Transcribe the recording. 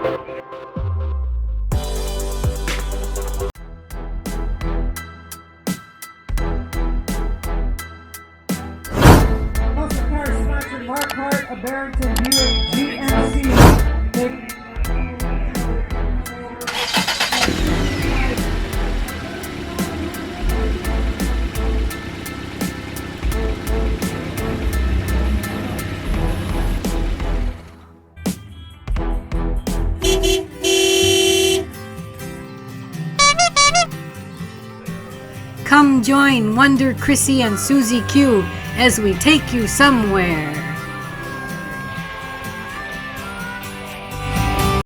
Muscle car sponsored Mark Hart, a Barrington Buick GMC. Come join Wonder Chrissy and Susie Q as we take you somewhere.